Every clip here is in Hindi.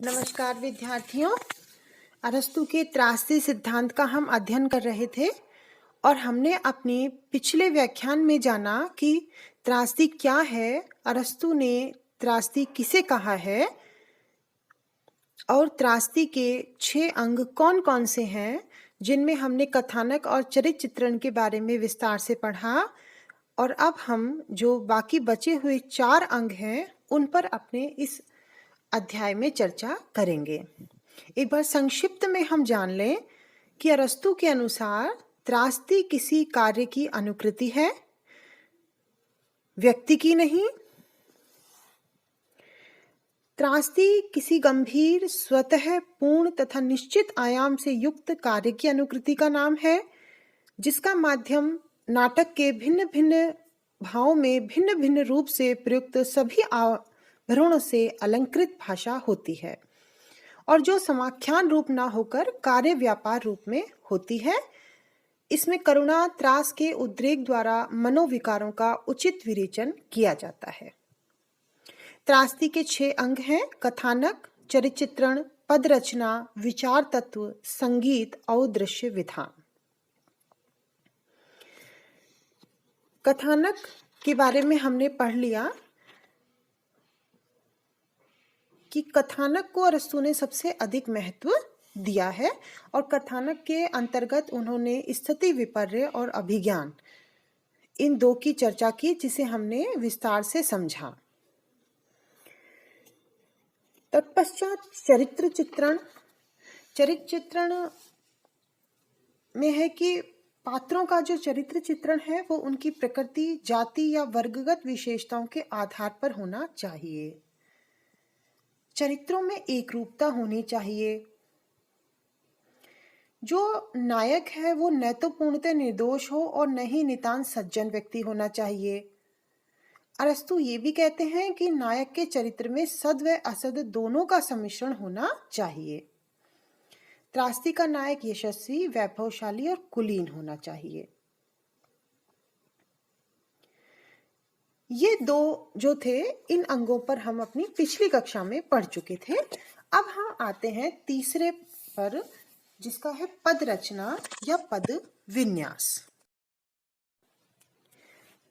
नमस्कार विद्यार्थियों। अरस्तु के त्रासदी सिद्धांत का हम अध्ययन कर रहे थे और हमने अपने पिछले व्याख्यान में जाना कि त्रासदी क्या है, अरस्तु ने त्रासदी किसे कहा है और त्रासदी के 6 अंग कौन कौन से हैं, जिनमें हमने कथानक और चरित्र चित्रण के बारे में विस्तार से पढ़ा। और अब हम जो बाकी बचे हुए 4 अंग हैं उन पर अपने इस अध्याय में चर्चा करेंगे। एक बार संक्षिप्त में हम जान लें कि अरस्तु के अनुसार त्रासदी किसी कार्य की अनुकृति है, व्यक्ति की नहीं। त्रासदी किसी गंभीर, स्वतः पूर्ण तथा निश्चित आयाम से युक्त कार्य की अनुकृति का नाम है, जिसका माध्यम नाटक के भिन्न भिन्न भावों में भिन्न भिन्न रूप से प्रयुक्त सभी आवरणों से अलंकृत भाषा होती है और जो समाख्यान रूप ना होकर कार्य व्यापार रूप में होती है। इसमें करुणा, त्रास के उद्रेक द्वारा मनोविकारों का उचित विवेचन किया जाता है। त्रासदी के 6 अंग हैं: कथानक, चरित्र चित्रण, पद रचना, विचार तत्व, संगीत और दृश्य विधान। कथानक के बारे में हमने पढ़ लिया कि कथानक को अरस्तु ने सबसे अधिक महत्व दिया है और कथानक के अंतर्गत उन्होंने स्थिति, विपर्य और अभिज्ञान, इन 2 की चर्चा की, जिसे हमने विस्तार से समझा। तत्पश्चात चरित्र चित्रण। चरित्र चित्रण में है कि पात्रों का जो चरित्र चित्रण है वो उनकी प्रकृति, जाति या वर्गगत विशेषताओं के आधार पर होना चाहिए। चरित्रों में एक रूपता होनी चाहिए। जो नायक है वो न तो पूर्णतः निर्दोष हो और न ही नितांत सज्जन व्यक्ति होना चाहिए। अरस्तु ये भी कहते हैं कि नायक के चरित्र में सद व असद दोनों का सम्मिश्रण होना चाहिए। त्रासदी का नायक यशस्वी, वैभवशाली और कुलीन होना चाहिए। ये 2 जो थे, इन अंगों पर हम अपनी पिछली कक्षा में पढ़ चुके थे। अब हम आते हैं तीसरे पर, जिसका है पद रचना या पद विन्यास।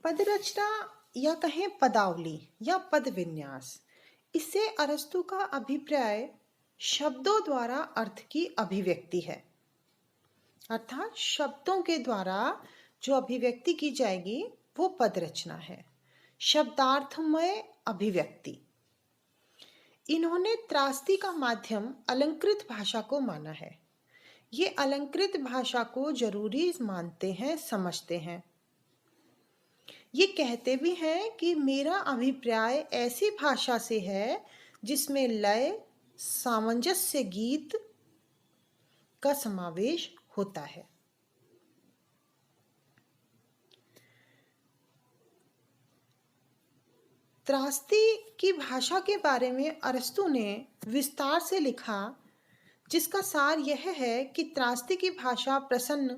पद रचना या कहें पदावली या पद विन्यास, इससे अरस्तु का अभिप्राय शब्दों द्वारा अर्थ की अभिव्यक्ति है। अर्थात शब्दों के द्वारा जो अभिव्यक्ति की जाएगी वो पद रचना है, शब्दार्थमय अभिव्यक्ति। इन्होंने त्रासदी का माध्यम अलंकृत भाषा को माना है। ये अलंकृत भाषा को जरूरी मानते हैं, समझते हैं। ये कहते भी हैं कि मेरा अभिप्राय ऐसी भाषा से है जिसमें लय, सामंजस्य, गीत का समावेश होता है। त्रासदी की भाषा के बारे में अरस्तु ने विस्तार से लिखा, जिसका सार यह है कि त्रासदी की भाषा प्रसन्न,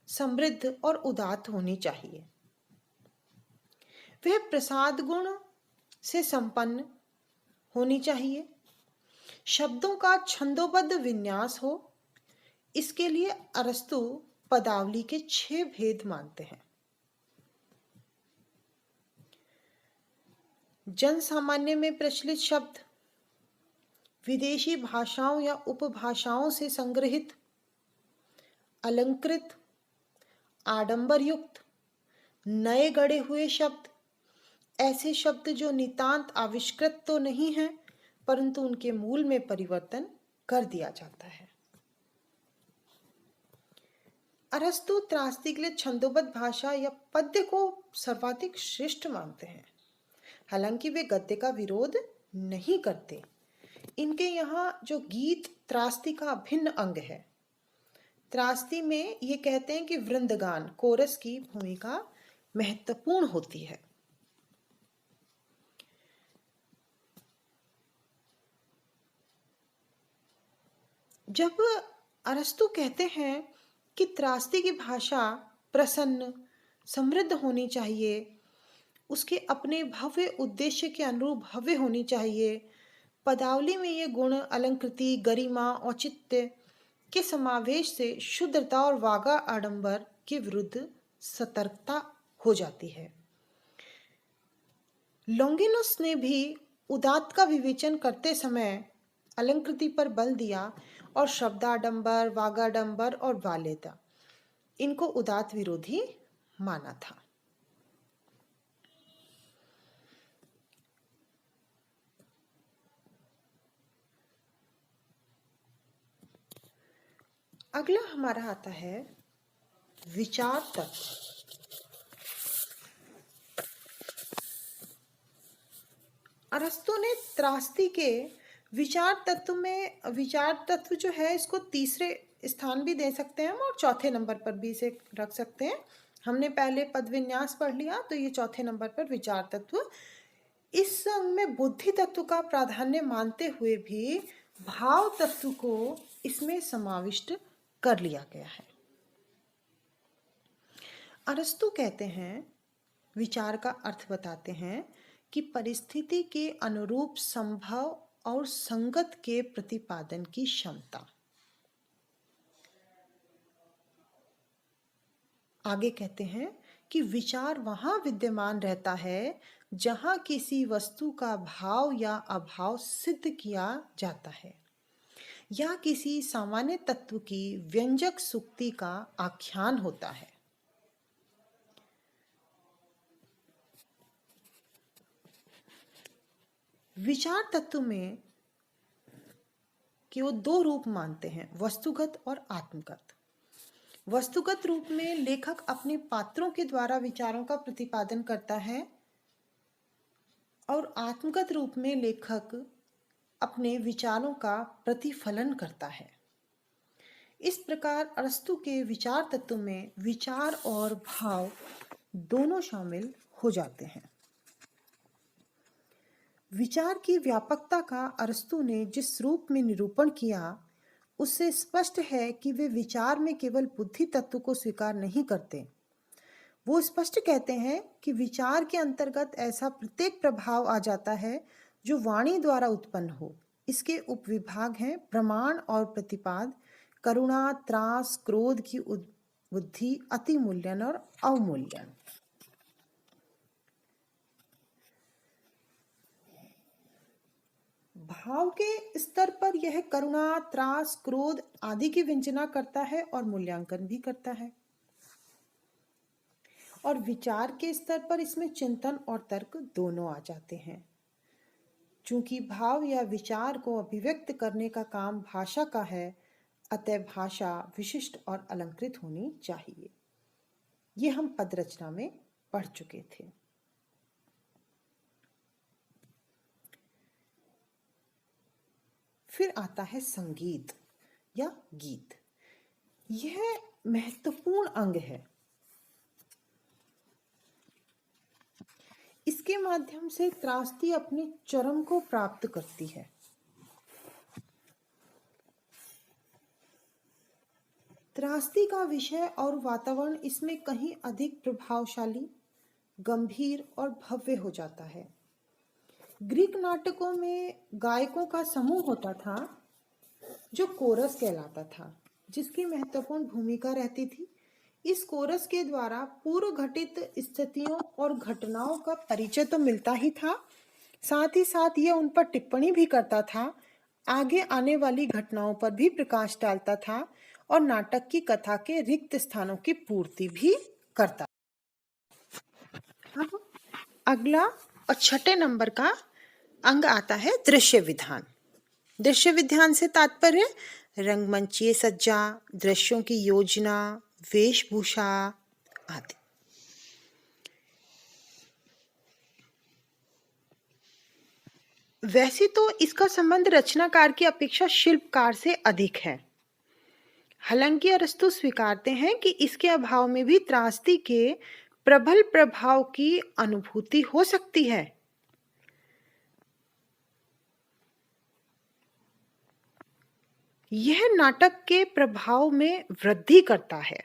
समृद्ध और उदात्त होनी चाहिए। वह प्रसाद गुण से संपन्न होनी चाहिए। शब्दों का छंदोबद्ध विन्यास हो। इसके लिए अरस्तु पदावली के 6 भेद मानते हैं। जन सामान्य में प्रचलित शब्द, विदेशी भाषाओं या उपभाषाओं से संग्रहित, अलंकृत, आडंबर युक्त, नए गढ़े हुए शब्द, ऐसे शब्द जो नितांत आविष्कृत तो नहीं हैं परंतु उनके मूल में परिवर्तन कर दिया जाता है। अरस्तु त्रासदी के लिए छंदोबद्ध भाषा या पद्य को सर्वाधिक श्रेष्ठ मानते हैं। हालांकि वे गद्य का विरोध नहीं करते। इनके यहाँ जो गीत त्रासदी का अभिन्न अंग है। त्रासदी में ये कहते हैं कि वृंदगान, कोरस की भूमिका महत्वपूर्ण होती है। जब अरस्तु कहते हैं कि त्रासदी की भाषा प्रसन्न, समृद्ध होनी चाहिए, उसके अपने भव्य उद्देश्य के अनुरूप भव्य होनी चाहिए, पदावली में ये गुण अलंकृति, गरिमा, औचित्य के समावेश से शुद्धता और वागा आडंबर के विरुद्ध सतर्कता हो जाती है। लोंगिनुस ने भी उदात्त का विवेचन करते समय अलंकृति पर बल दिया और शब्दाडंबर, वागाडंबर और वालेता इनको उदात्त विरोधी माना था। अगला हमारा आता है विचार तत्व। अरस्तु ने त्रास्दी के विचार तत्व जो है इसको तीसरे स्थान भी दे सकते हैं हम और चौथे नंबर पर भी इसे रख सकते हैं। हमने पहले पद विन्यास पढ़ लिया तो ये चौथे नंबर पर विचार तत्व। इस में बुद्धि तत्व का प्राधान्य मानते हुए भी भाव तत्व को इसमें समाविष्ट कर लिया गया है। अरस्तु कहते हैं, विचार का अर्थ बताते हैं कि परिस्थिति के अनुरूप संभव और संगत के प्रतिपादन की क्षमता। आगे कहते हैं कि विचार वहां विद्यमान रहता है जहां किसी वस्तु का भाव या अभाव सिद्ध किया जाता है या किसी सामान्य तत्व की व्यंजक सुक्ति का आख्यान होता है। विचार तत्व में कि वो दो रूप मानते हैं, वस्तुगत और आत्मगत। वस्तुगत रूप में लेखक अपने पात्रों के द्वारा विचारों का प्रतिपादन करता है और आत्मगत रूप में लेखक अपने विचारों का प्रतिफलन करता है। इस प्रकार अरस्तु के विचार तत्व में विचार और भाव दोनों शामिल हो जाते हैं। विचार की व्यापकता का अरस्तु ने जिस रूप में निरूपण किया उससे स्पष्ट है कि वे विचार में केवल बुद्धि तत्व को स्वीकार नहीं करते। वो स्पष्ट कहते हैं कि विचार के अंतर्गत ऐसा प्रत्येक प्रभाव आ जाता है जो वाणी द्वारा उत्पन्न हो। इसके उपविभाग हैं प्रमाण और प्रतिपाद, करुणा, त्रास, क्रोध की बुद्धि, अतिमूल्यन और अवमूल्यन। भाव के स्तर पर यह करुणा, त्रास, क्रोध आदि की विंचना करता है और मूल्यांकन भी करता है। और विचार के स्तर पर इसमें चिंतन और तर्क दोनों आ जाते हैं। चूंकि भाव या विचार को अभिव्यक्त करने का काम भाषा का है, अतः भाषा विशिष्ट और अलंकृत होनी चाहिए। ये हम पद रचना में पढ़ चुके थे। फिर आता है संगीत या गीत। यह महत्वपूर्ण अंग है। इसके माध्यम से त्रासदी अपने चरम को प्राप्त करती है। त्रासदी का विषय और वातावरण इसमें कहीं अधिक प्रभावशाली, गंभीर और भव्य हो जाता है। ग्रीक नाटकों में गायकों का समूह होता था जो कोरस कहलाता था, जिसकी महत्वपूर्ण भूमिका रहती थी। इस कोरस के द्वारा पूर्व घटित स्थितियों और घटनाओं का परिचय तो मिलता ही था, साथ ही साथ यह उन पर टिप्पणी भी करता था, आगे आने वाली घटनाओं पर भी प्रकाश डालता था और नाटक की कथा के रिक्त स्थानों की पूर्ति भी करता। अब अगला और छठे नंबर का अंग आता है दृश्य विधान। दृश्य विधान से तात्पर्य रंगमंचीय सज्जा, दृश्यों की योजना, वेशभूषा आदि। वैसे तो इसका संबंध रचनाकार की अपेक्षा शिल्पकार से अधिक है। हालांकि अरस्तु स्वीकारते हैं कि इसके अभाव में भी त्रासदी के प्रबल प्रभाव की अनुभूति हो सकती है। यह नाटक के प्रभाव में वृद्धि करता है,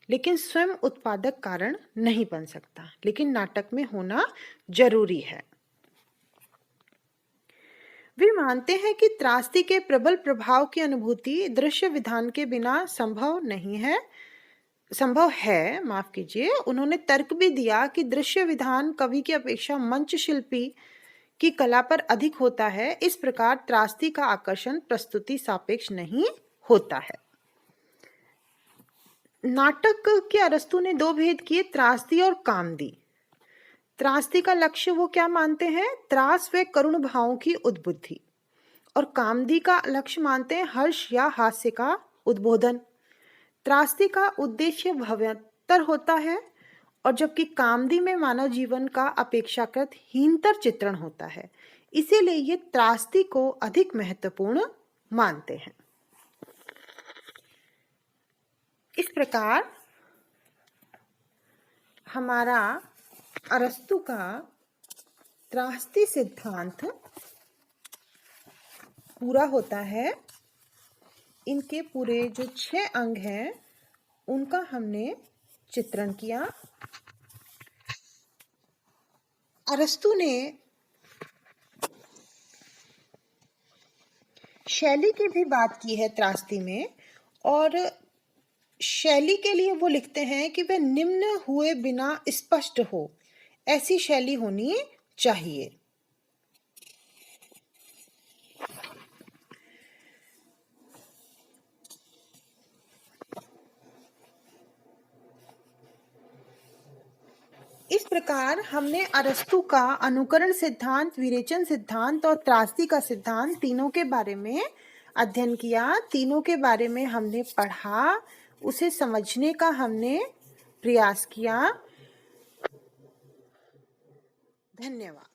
लेकिन स्वयं उत्पादक कारण नहीं बन सकता, लेकिन नाटक में होना जरूरी है। वे मानते हैं कि त्रासदी के प्रबल प्रभाव की अनुभूति दृश्य विधान के बिना संभव है, माफ कीजिए। उन्होंने तर्क भी दिया कि दृश्य विधान कवि की अपेक्षा मंच शिल्पी की कला पर अधिक होता है। इस प्रकार त्रासदी का आकर्षण प्रस्तुति सापेक्ष नहीं होता है। नाटक के अरस्तु ने दो भेद किए, त्रासदी और कामदी। त्रासदी का लक्ष्य वो क्या मानते हैं? त्रास व करुण भावों की उद्बुद्धि। और कामदी का लक्ष्य मानते हैं हर्ष या हास्य का उद्बोधन। त्रासदी का उद्देश्य भव्यतर होता है और जबकि कामदी में मानव जीवन का अपेक्षाकृत हीनतर चित्रण होता है। इसीलिए ये त्रासदी को अधिक महत्वपूर्ण मानते हैं। इस प्रकार हमारा अरस्तु का त्रासदी सिद्धांत पूरा होता है। इनके पूरे जो 6 अंग हैं उनका हमने चित्रण किया। अरस्तु ने शैली की भी बात की है त्रासदी में, और शैली के लिए वो लिखते हैं कि वह निम्न हुए बिना स्पष्ट हो, ऐसी शैली होनी चाहिए। इस प्रकार हमने अरस्तु का अनुकरण सिद्धांत, विरेचन सिद्धांत और त्रासदी का सिद्धांत तीनों के बारे में अध्ययन किया। तीनों के बारे में हमने पढ़ा, उसे समझने का हमने प्रयास किया। धन्यवाद।